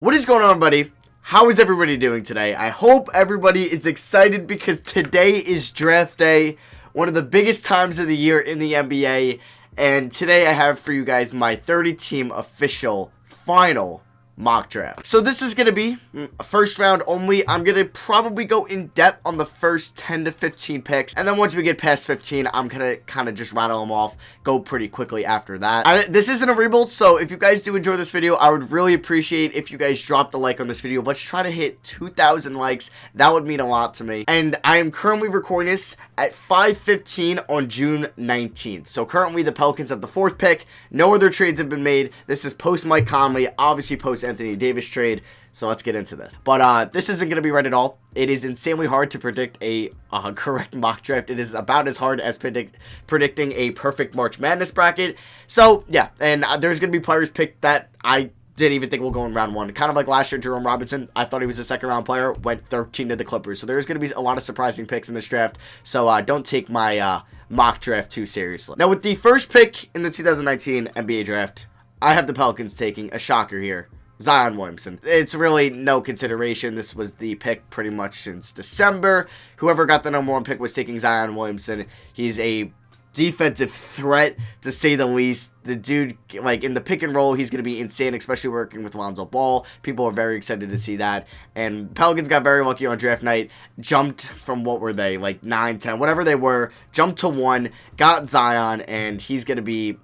What is going on, buddy? How is everybody doing today? I hope everybody is excited because today is draft day, one of the biggest times of the year in the NBA, and today I have for you guys my 30-team official final mock draft. So this is going to be a first round only. I'm going to probably go in depth on the first 10 to 15 picks. And then once we get past 15, I'm going to kind of just rattle them off, go pretty quickly after that. This isn't a rebuild, so if you guys do enjoy this video, I would really appreciate if you guys drop the like on this video. Let's try to hit 2,000 likes. That would mean a lot to me. And I am currently recording this at 5:15 on June 19th. So currently the Pelicans have the 4th pick. No other trades have been made. This is post Mike Conley, obviously post Anthony Davis trade, so let's get into this. But this isn't going to be right at all. It is insanely hard to predict a correct mock draft. It is about as hard as predicting a perfect March Madness bracket. So yeah, and there's going to be players picked that I didn't even think will go in round 1. Kind of like last year, Jerome Robinson. I thought he was a second round player, went 13 to the Clippers. So there's going to be a lot of surprising picks in this draft. So don't take my mock draft too seriously. Now with the first pick in the 2019 NBA draft, I have the Pelicans taking a shocker here, Zion Williamson. It's really no consideration. This was the pick pretty much since December. Whoever got the #1 pick was taking Zion Williamson. He's a defensive threat, to say the least. The dude, like, in the pick and roll, he's going to be insane, especially working with Lonzo Ball. People are very excited to see that. And Pelicans got very lucky on draft night. Jumped from, what were they, like 9, 10, whatever they were. Jumped to 1, got Zion, and he's going to be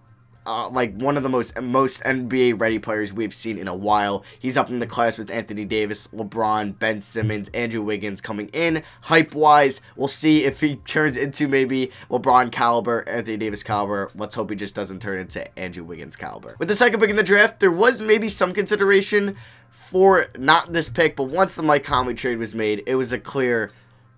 like one of the most NBA ready players we've seen in a while. He's up in the class with Anthony Davis, LeBron, Ben Simmons, Andrew Wiggins coming in. Hype wise, we'll see if he turns into maybe LeBron caliber, Anthony Davis caliber. Let's hope he just doesn't turn into Andrew Wiggins caliber. With the second pick in the draft, there was maybe some consideration for not this pick, but once the Mike Conley trade was made, it was a clear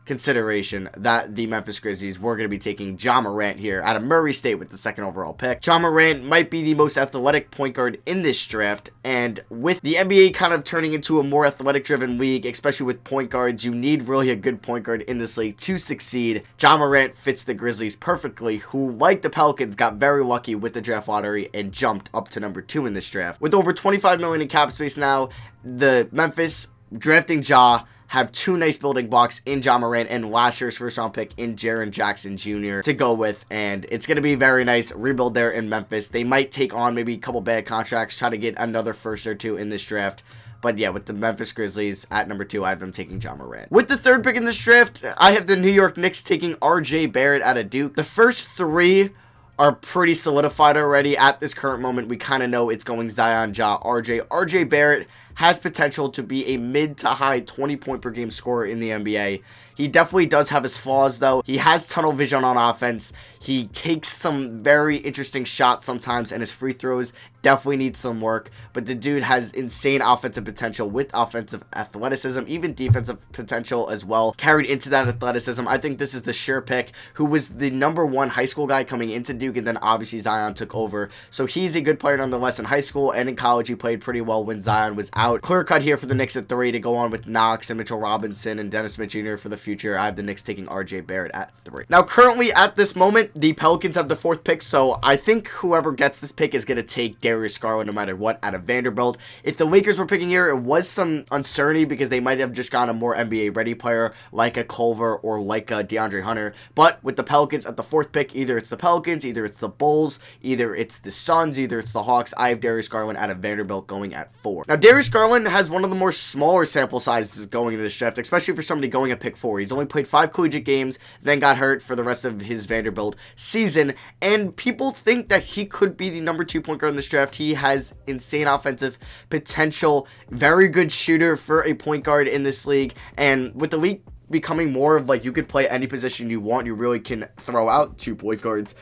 consideration that the Memphis Grizzlies were going to be taking Ja Morant here out of Murray State with the 2nd overall pick. Ja Morant might be the most athletic point guard in this draft, and with the NBA kind of turning into a more athletic driven league, especially with point guards, you need really a good point guard in this league to succeed. Ja Morant fits the Grizzlies perfectly, who, like the Pelicans, got very lucky with the draft lottery and jumped up to #2 in this draft. With over $25 million in cap space now, the Memphis drafting Ja have 2 nice building blocks in Ja Morant and last year's first round pick in Jaren Jackson Jr. to go with, and it's going to be very nice rebuild there in Memphis. They might take on maybe a couple bad contracts, try to get another first or 2 in this draft. But yeah, with the Memphis Grizzlies at #2, I have them taking Ja Morant. With the 3rd pick in this draft, I have the New York Knicks taking RJ Barrett out of Duke. The first 3 are pretty solidified already. At this current moment, we kind of know it's going Zion, Ja, RJ. RJ Barrett has potential to be a mid to high 20-point per game scorer in the NBA. He definitely does have his flaws, though. He has tunnel vision on offense. He takes some very interesting shots sometimes, and his free throws definitely need some work. But the dude has insane offensive potential with offensive athleticism, even defensive potential as well, carried into that athleticism. I think this is the sure pick, who was the #1 high school guy coming into Duke, and then obviously Zion took over. So he's a good player nonetheless in high school, and in college he played pretty well when Zion was out. Clear cut here for the Knicks at 3 to go on with Knox and Mitchell Robinson and Dennis Smith Jr. for the future. I have the Knicks taking RJ Barrett at 3. Now, currently at this moment, the Pelicans have the 4th pick, so I think whoever gets this pick is going to take Darius Garland no matter what out of Vanderbilt. If the Lakers were picking here, it was some uncertainty because they might have just gone a more NBA ready player like a Culver or like a DeAndre Hunter. But with the Pelicans at the 4th pick, either it's the Pelicans, either it's the Bulls, either it's the Suns, either it's the Hawks. I have Darius Garland out of Vanderbilt going at 4. Now, Darius Garland has one of the more smaller sample sizes going into this draft, especially for somebody going at pick 4. He's only played 5 collegiate games, then got hurt for the rest of his Vanderbilt season, and people think that he could be the #2 point guard in this draft. He has insane offensive potential, very good shooter for a point guard in this league, and with the league becoming more of like you could play any position you want, you really can throw out 2 point guards.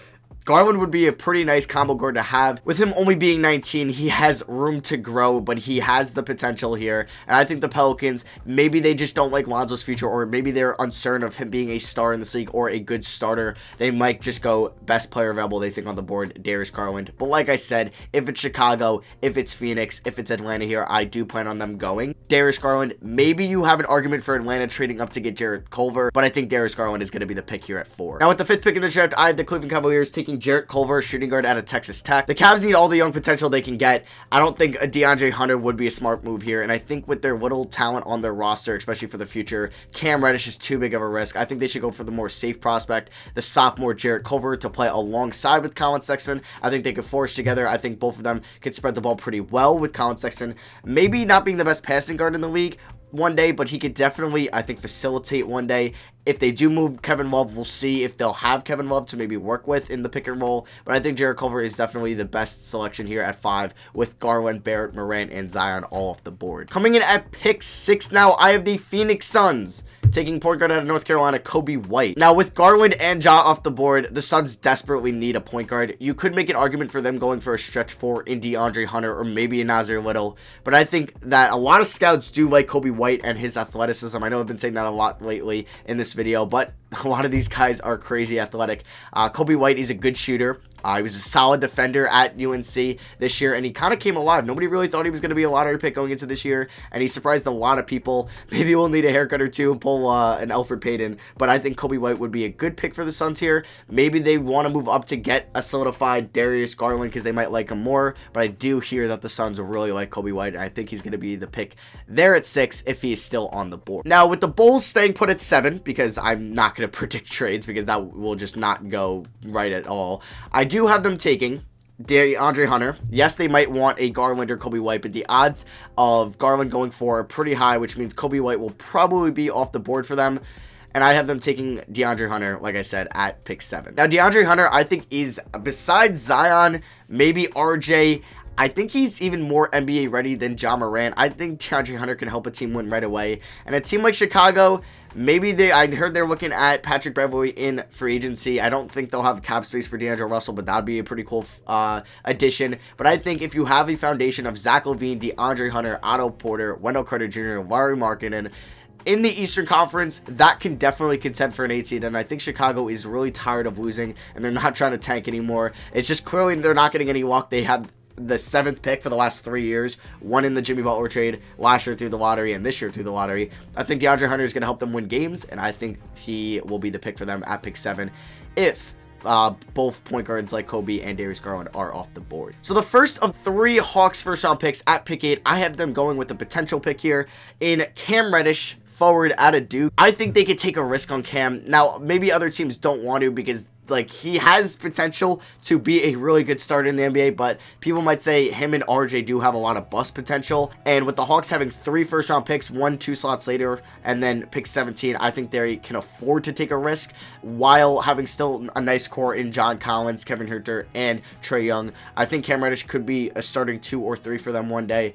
Garland would be a pretty nice combo guard to have. With him only being 19, he has room to grow, but he has the potential here. And I think the Pelicans, maybe they just don't like Lonzo's future, or maybe they're uncertain of him being a star in this league or a good starter. They might just go best player available, they think, on the board, Darius Garland. But like I said, if it's Chicago, if it's Phoenix, if it's Atlanta here, I do plan on them going Darius Garland. Maybe you have an argument for Atlanta trading up to get Culver, but I think Darius Garland is going to be the pick here at 4. Now with the 5th pick in the draft, I have the Cleveland Cavaliers taking taking JARETT Culver, shooting guard out of Texas Tech. The Cavs need all the young potential they can get. I don't think a DeAndre Hunter would be a smart move here, and I think with their little talent on their roster, especially for the future, Cam Reddish is too big of a risk. I think they should go for the more safe prospect, the sophomore JARETT Culver, to play alongside with Collin Sexton. I think they could forge together. I think both of them could spread the ball pretty well, with Collin Sexton maybe not being the best passing guard in the league one day, but he could definitely, I think, facilitate one day. If they do move Kevin Love, we'll see if they'll have Kevin Love to maybe work with in the pick and roll. But I think JARETT Culver is definitely the best selection here at 5, with Garland, Barrett, Morant, and Zion all off the board. Coming in at pick 6 now, I have the Phoenix Suns taking point guard out of North Carolina, Coby White. Now, with Garland and Ja off the board, the Suns desperately need a point guard. You could make an argument for them going for a stretch 4 in DeAndre Hunter or maybe a Nassir Little, but I think that a lot of scouts do like Coby White and his athleticism. I know I've been saying that a lot lately in this video, but a lot of these guys are crazy athletic. Coby White is a good shooter. He was a solid defender at UNC this year, and he kind of came alive. Nobody really thought he was going to be a lottery pick going into this year, and he surprised a lot of people. Maybe we'll need a haircut or two and pull an Elfrid Payton, but I think Coby White would be a good pick for the Suns here. Maybe they want to move up to get a solidified Darius Garland because they might like him more, but I do hear that the Suns will really like Coby White, and I think he's going to be the pick there at 6 if he is still on the board. Now, with the Bulls staying put at 7, because I'm not going to predict trades because that will just not go right at all, I do have them taking DeAndre Hunter. Yes, they might want a Garland or Coby White, but the odds of Garland going for are pretty high, which means Coby White will probably be off the board for them. And I have them taking DeAndre Hunter, like I said, at pick 7. Now, DeAndre Hunter, I think, is, besides Zion, maybe RJ, I think he's even more NBA ready than Ja Morant. I think DeAndre Hunter can help a team win right away. And a team like Chicago, maybe I heard they're looking at Patrick Beverley in free agency. I don't think they'll have cap space for D'Angelo Russell, but that'd be a pretty cool addition. But I think if you have a foundation of Zach LaVine, DeAndre Hunter, Otto Porter, Wendell Carter Jr., Larry Markkinen in the Eastern Conference, that can definitely contend for an 8 seed, and I think Chicago is really tired of losing, and they're not trying to tank anymore. It's just clearly they're not getting any luck. They have the 7th pick for the last 3 years, one in the Jimmy Butler trade, last year through the lottery, and this year through the lottery. I think DeAndre Hunter is going to help them win games, and I think he will be the pick for them at pick 7 if both point guards like Coby and Darius Garland are off the board. So the first of 3 Hawks first round picks at pick 8, I have them going with the potential pick here in Cam Reddish, forward out of Duke. I think they could take a risk on Cam. Now, maybe other teams don't want to because like he has potential to be a really good starter in the NBA, but people might say him and RJ do have a lot of bust potential. And with the Hawks having 3 first round picks, 1-2 slots later, and then pick 17, I think they can afford to take a risk while having still a nice core in John Collins, Kevin Huerter, and Trae Young. I think Cam Reddish could be a starting 2 or 3 for them one day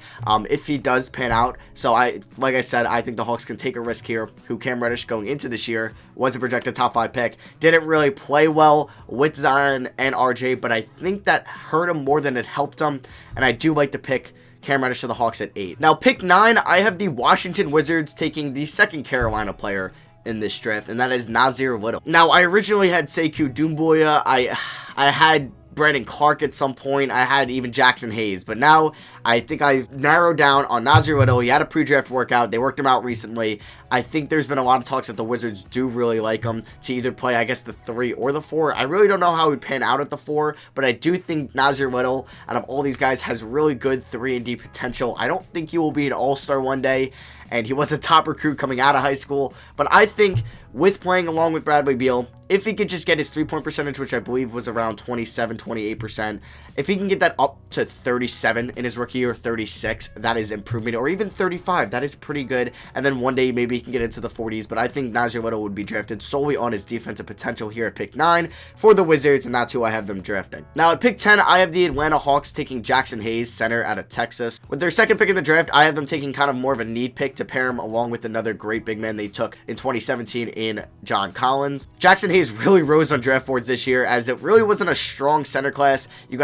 if he does pan out. So like I said, I think the Hawks can take a risk here. Who Cam Reddish going into this year was a projected top 5 pick, didn't really play well with Zion and RJ, but I think that hurt him more than it helped him, and I do like to pick Cam Reddish to the Hawks at 8. Now, pick 9, I have the Washington Wizards taking the second Carolina player in this draft, and that is Nassir Little. Now, I originally had SEKOU Doumbouya. I had Brandon Clarke at some point. I had even Jackson Hayes, but now I think I've narrowed down on Nassir Little. He had a pre-draft workout. They worked him out recently. I think there's been a lot of talks that the Wizards do really like him to either play, I guess, the 3 or the 4. I really don't know how he would pan out at the 4, but I do think Nassir Little, out of all these guys, has really good 3-and-D potential. I don't think he will be an all-star one day, and he was a top recruit coming out of high school, but I think with playing along with Bradley Beal, if he could just get his 3-point percentage, which I believe was around 27-28%, if he can get that up to 37 in his rookie year, 36, that is improvement, or even 35, that is pretty good, and then one day maybe he can get into the 40s, but I think Nassir Little would be drafted solely on his defensive potential here at pick 9 for the Wizards, and that's who I have them drafting. Now at pick 10, I have the Atlanta Hawks taking Jackson Hayes, center out of Texas. With their second pick in the draft, I have them taking kind of more of a need pick to pair him along with another great big man they took in 2017 in John Collins. Jackson Hayes really rose on draft boards this year, as it really wasn't a strong center class. You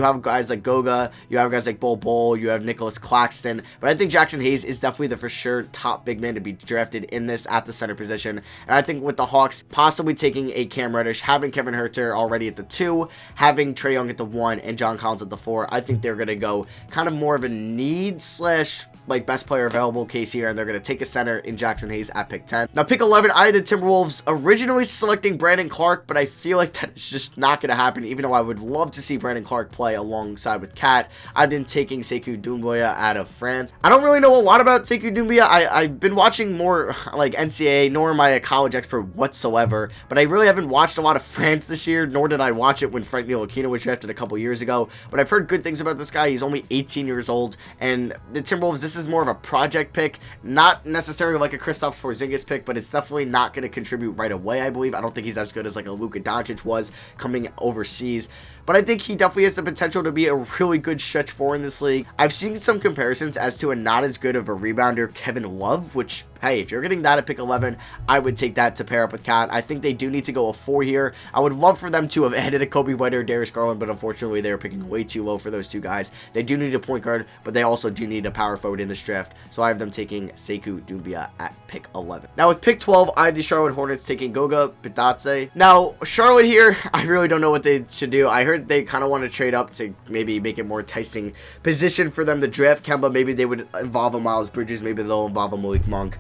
have guys like Goga, you have guys like Bol, you have Nicholas Claxton, but I think Jackson Hayes is definitely the for sure top big man to be drafted in this at the center position. And I think with the Hawks possibly taking a Cam Reddish, having Kevin Huerter already at the 2, having Trae Young at the 1, and John Collins at the 4, I think they're going to go kind of more of a need slash like best player available case here, and they're going to take a center in Jackson Hayes at pick 10. Now, pick 11, I had the Timberwolves originally selecting Brandon Clarke, but I feel like that's just not going to happen, even though I would love to see Brandon Clarke play alongside with Cat. I've been taking SEKOU Doumbouya out of France. I don't really know a lot about SEKOU Doumbouya. I've been watching more like NCAA, nor am I a college expert whatsoever, but I really haven't watched a lot of France this year, nor did I watch it when Frank Ntilikina was drafted a couple years ago. But I've heard good things about this guy. He's only 18 years old, and the Timberwolves, this is more of a project pick, not necessarily like a Kristaps Porzingis pick, but it's definitely not going to contribute right away, I believe. I don't think he's as good as like a Luka Doncic was coming overseas, but I think he definitely has the potential to be a really good stretch four in this league. I've seen some comparisons as to a not as good of a rebounder, Kevin Love, which, hey, if you're getting that at pick 11, I would take that to pair up with Cat. I think they do need to go a 4 here. I would love for them to have added a COBY White or Darius Garland, but unfortunately they're picking way too low for those two guys. They do need a point guard, but they also do need a power forward in this draft, so I have them taking SEKOU Doumbouya at pick 11. Now with pick 12, I have the Charlotte Hornets taking GOGA, BITADZE. Now, Charlotte here, I really don't know what they should do. I heard they kind of want to trade up to maybe make it more enticing position for them to draft Kemba. Maybe they would involve a Miles Bridges. Maybe they'll involve a Malik Monk.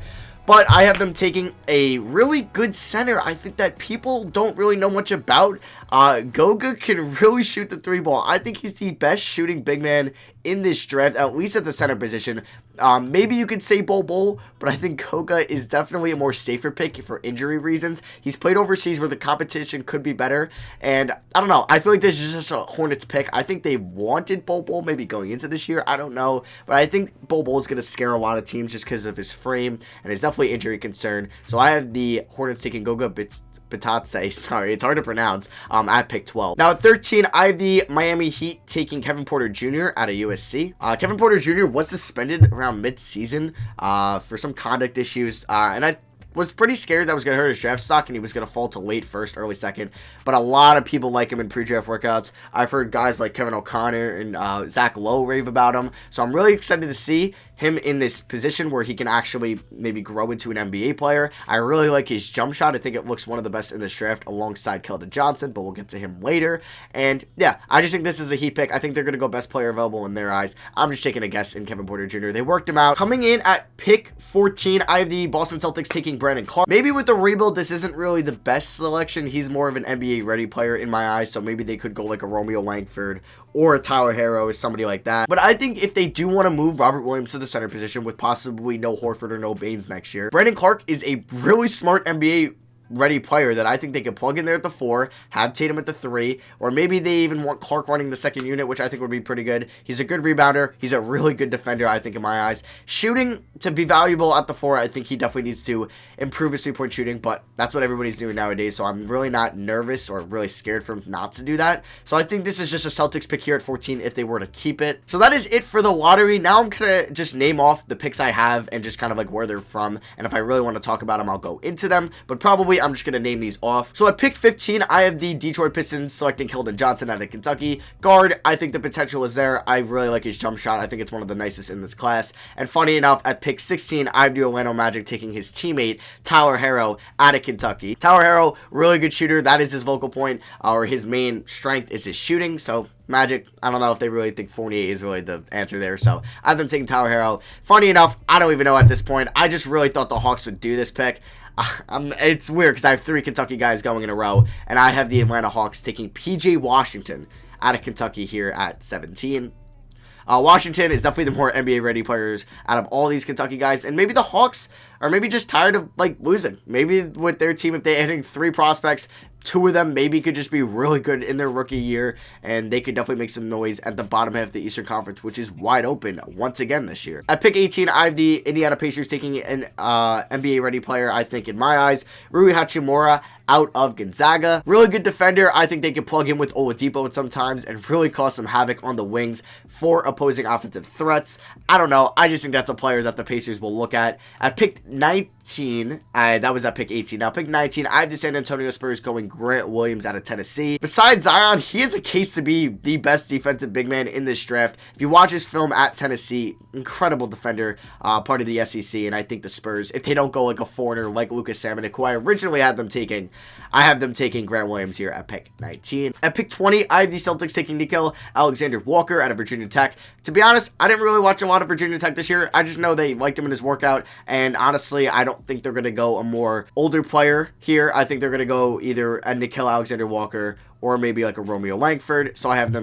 But I have them taking a really good center. I think that people don't really know much about. Goga can really shoot the 3 ball. I think he's the best shooting big man in this draft, at least at the center position. Maybe you could say Bol, but I think Goga is definitely a more safer pick for injury reasons. He's played overseas where the competition could be better, and I don't know. I feel like this is just a Hornets pick. I think they wanted Bol maybe going into this year. I don't know, but I think Bol is going to scare a lot of teams just because of his frame and his definitely injury concern. So I have the Hornets taking Goga BITADZE, sorry, it's hard to pronounce, at pick 12. Now at 13, I have the Miami Heat taking Kevin Porter Jr. out of USC. Kevin Porter Jr. was suspended around mid-season for some conduct issues, and I was pretty scared that was going to hurt his draft stock and he was going to fall to late first, early second. But a lot of people like him in pre-draft workouts. I've heard guys like Kevin O'Connor and Zach Lowe rave about him. So I'm really excited to see him in this position where he can actually maybe grow into an NBA player. I really like his jump shot. I think it looks one of the best in this draft alongside Keldon Johnson, but we'll get to him later. And yeah, I just think this is a Heat pick. I think they're going to go best player available in their eyes. I'm just taking a guess in Kevin Porter Jr. They worked him out. Coming in at pick 14, I have the Boston Celtics taking Brandon Clarke. Maybe with the rebuild, this isn't really the best selection. He's more of an NBA ready player in my eyes, so maybe they could go like a Romeo Langford or a Tyler Herro or somebody like that. But I think if they do want to move Robert Williams to the center position with possibly no Horford or no Baines next year, Brandon Clarke is a really smart NBA ready player that I think they could plug in there at the 4, have Tatum at the 3, or maybe they even want Clarke running the second unit, which I think would be pretty good. He's a good rebounder. He's a really good defender, I think, in my eyes. Shooting, to be valuable at the 4, I think he definitely needs to improve his 3-point shooting, but that's what everybody's doing nowadays, so I'm really not nervous or really scared for him not to do that. So I think this is just a Celtics pick here at 14 if they were to keep it. So that is it for the lottery. Now I'm going to just name off the picks I have and just kind of like where they're from, and if I really want to talk about them, I'll go into them, but probably I'm just going to name these off. So at pick 15, I have the Detroit Pistons selecting Keldon Johnson out of Kentucky. Guard, I think the potential is there. I really like his jump shot. I think it's one of the nicest in this class. And funny enough, at pick 16, I have the Orlando Magic taking his teammate, Tyler Herro, out of Kentucky. Tyler Herro, really good shooter. That is his vocal point, or his main strength is his shooting. So Magic, I don't know if they really think Fournier is really the answer there, so I have them taking Tyler Herro. Funny enough, I don't even know at this point. I just really thought the Hawks would do this pick. It's weird because I have 3 Kentucky guys going in a row, and I have the Atlanta Hawks taking PJ Washington out of Kentucky here at 17. Washington is definitely the more NBA ready players out of all these Kentucky guys, and maybe the Hawks are maybe just tired of like losing. Maybe with their team, if they're hitting 3 prospects, 2 of them maybe could just be really good in their rookie year, and they could definitely make some noise at the bottom half of the Eastern Conference, which is wide open once again this year. At pick 18, I have the Indiana Pacers taking an NBA ready player, I think, in my eyes, Rui Hachimura out of Gonzaga. Really good defender. I think they could plug in with Oladipo at sometimes and really cause some havoc on the wings for opposing offensive threats. I don't know. I just think that's a player that the Pacers will look at. At pick 19, that was at pick 18. Now, pick 19, I have the San Antonio Spurs going Grant Williams out of Tennessee. Besides Zion, he has a case to be the best defensive big man in this draft. If you watch his film at Tennessee, incredible defender, part of the SEC, and I think the Spurs, if they don't go like a foreigner like Lucas Samanic, who I originally had them taking, I have them taking Grant Williams here at pick 19. At pick 20, I have the Celtics taking Nickeil Alexander-Walker out of Virginia Tech. To be honest, I didn't really watch a lot of Virginia Tech this year. I just know they liked him in his workout, and honestly, I don't think they're going to go a more older player here. I think they're going to go either a Nickeil Alexander-Walker or maybe like a Romeo Langford. So I have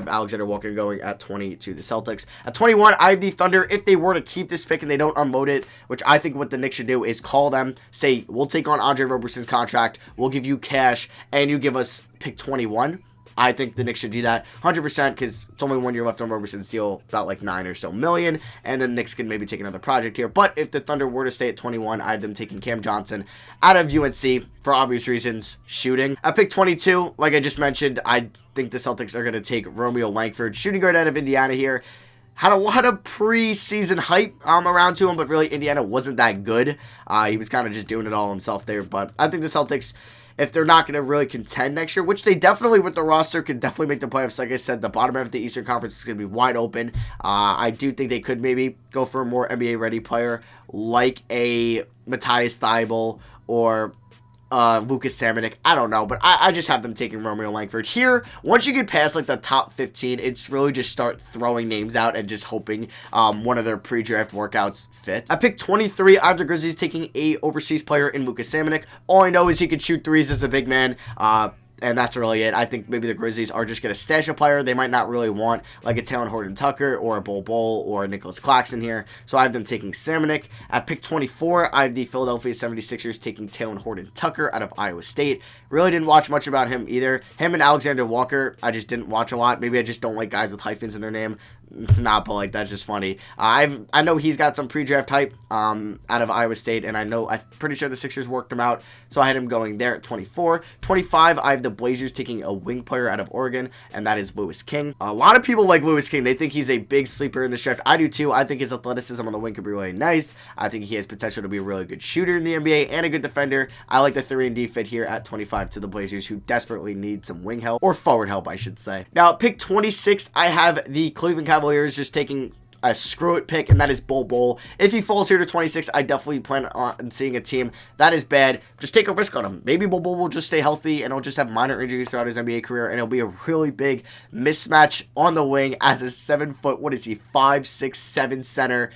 Alexander Walker going at 20 to the Celtics. At 21, I have the Thunder. If they were to keep this pick and they don't unload it, which I think what the Knicks should do is call them, say, we'll take on Andre Roberson's contract, we'll give you cash, and you give us pick 21. I think the Knicks should do that 100% because it's only 1 year left on Roberson's deal, about like $9 or so million, and then the Knicks can maybe take another project here. But if the Thunder were to stay at 21, I have them taking Cam Johnson out of UNC for obvious reasons, shooting. At pick 22, like I just mentioned, I think the Celtics are going to take Romeo Langford, shooting guard out of Indiana here. Had a lot of preseason hype around to him, but really Indiana wasn't that good. He was kind of just doing it all himself there, but I think the Celtics, if they're not going to really contend next year, which they definitely with the roster could definitely make the playoffs. Like I said, the bottom half of the Eastern Conference is going to be wide open. I do think they could maybe go for a more NBA ready player like a Matthias Thybulle or Lucas Samanic. I don't know, but I just have them taking Romeo Langford here. Once you get past like the top 15, it's really just start throwing names out and just hoping one of their pre-draft workouts fits. At pick 23, I have the Grizzlies taking a overseas player in Lucas Samanic. All I know is he could shoot threes as a big man. And that's really it. I think maybe the Grizzlies are just going to stash a player. They might not really want like a Taylor Horton-Tucker or a Bol Bol or a Nicholas Claxton here. So I have them taking Samanic. At pick 24, I have the Philadelphia 76ers taking Taylor Horton-Tucker out of Iowa State. Really didn't watch much about him either. Him and Alexander Walker, I just didn't watch a lot. Maybe I just don't like guys with hyphens in their name. It's not, but like that's just funny. I know he's got some pre-draft hype out of Iowa State, and I'm pretty sure the Sixers worked him out, so I had him going there at 24. 25, I have the Blazers taking a wing player out of Oregon, and that is Louis King. A lot of people like Louis King. They think he's a big sleeper in the draft. I do too. I think his athleticism on the wing could be really nice. I think he has potential to be a really good shooter in the NBA and a good defender. I like the 3-and-D fit here at 25 to the Blazers, who desperately need some wing help, or forward help, I should say. Now, at pick 26, I have the Cleveland Cavaliers just taking a screw it pick, and that is Bol Bol. If he falls here to 26, I definitely plan on seeing a team that is bad. Just take a risk on him. Maybe Bol Bol will just stay healthy, and he'll just have minor injuries throughout his NBA career, and it'll be a really big mismatch on the wing as a 7 foot, what is he, 5, 6, 7 center.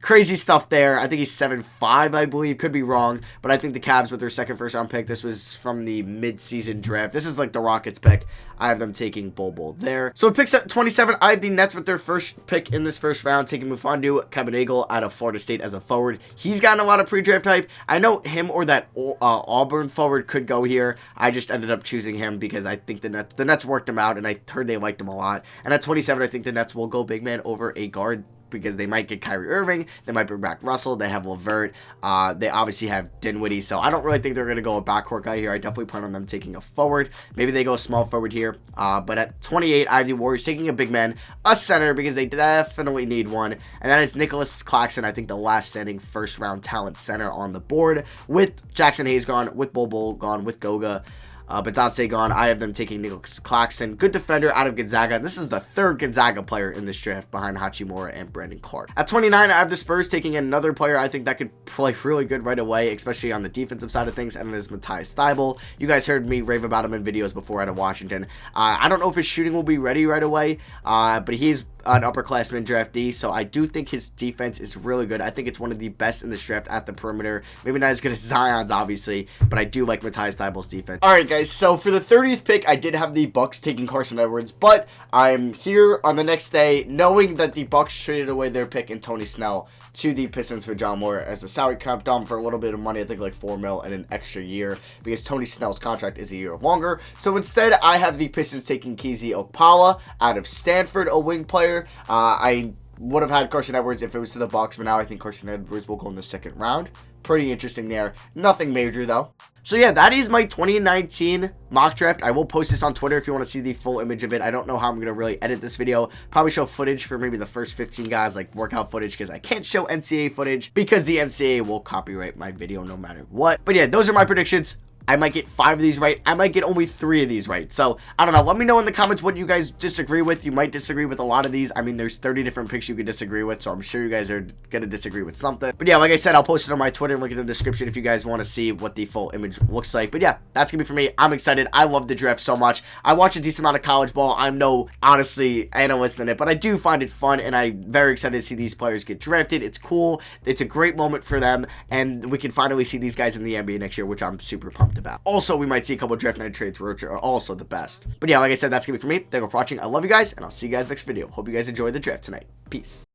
Crazy stuff there. I think he's 7'5", I believe. Could be wrong. But I think the Cavs with their second first-round pick, this was from the mid-season draft. This is like the Rockets pick. I have them taking Bol Bol there. So at pick 27, I have the Nets with their first pick in this first round, taking Mufiondu Kabengele out of Florida State as a forward. He's gotten a lot of pre-draft hype. I know him or that Auburn forward could go here. I just ended up choosing him because I think the Nets worked him out, and I heard they liked him a lot. And at 27, I think the Nets will go big man over a guard, because they might get Kyrie Irving, they might bring back Russell, they have LeVert, they obviously have Dinwiddie, so I don't really think they're going to go a backcourt guy here. I definitely plan on them taking a forward. Maybe they go a small forward here, but at 28, I have the Warriors taking a big man, a center, because they definitely need one, and that is Nicholas Claxton, I think the last standing first-round talent center on the board, with Jackson Hayes gone, with Bol Bol gone, with Goga, BITADZE gone. I have them taking Nicholas Claxton. Good defender out of Gonzaga. This is the third Gonzaga player in this draft behind Hachimura and Brandon Clarke. At 29, I have the Spurs taking another player I think that could play really good right away, especially on the defensive side of things, and it is Matthias Thybulle. You guys heard me rave about him in videos before out of Washington. I don't know if his shooting will be ready right away, but he's an upperclassman draftee, so I do think his defense is really good. I think it's one of the best in this draft at the perimeter. Maybe not as good as Zion's, obviously, but I do like Matthias Thybulle's defense. All right, guys, so for the 30th pick, I did have the Bucks taking Carson Edwards, but I'm here on the next day knowing that the Bucks traded away their pick in Tony Snell to the Pistons for John Moore as a salary cap dump for a little bit of money, I think like $4 million and an extra year, because Tony Snell's contract is a year longer. So instead, I have the Pistons taking Kizzy Okpala out of Stanford, a wing player. I would have had Carson Edwards if it was to the Bucks, but now I think Carson Edwards will go in the second round. Pretty interesting there. Nothing major, though. So yeah, that is my 2019 mock draft. I will post this on Twitter if you want to see the full image of it. I don't know how I'm going to really edit this video. Probably show footage for maybe the first 15 guys, like workout footage, because I can't show NCAA footage because the NCAA will copyright my video no matter what. But yeah, those are my predictions. I might get 5 of these right. I might get only 3 of these right. So, I don't know. Let me know in the comments what you guys disagree with. You might disagree with a lot of these. I mean, there's 30 different picks you could disagree with, so I'm sure you guys are going to disagree with something. But yeah, like I said, I'll post it on my Twitter, link in the description if you guys want to see what the full image looks like. But yeah, that's going to be for me. I'm excited. I love the draft so much. I watch a decent amount of college ball. I'm no, honestly, analyst in it, but I do find it fun, and I'm very excited to see these players get drafted. It's cool. It's a great moment for them, and we can finally see these guys in the NBA next year, which I'm super pumped about. Also, we might see a couple of draft night trades, which are also the best. But yeah, like I said, that's going to be for me. Thank you for watching. I love you guys, and I'll see you guys next video. Hope you guys enjoy the draft tonight. Peace.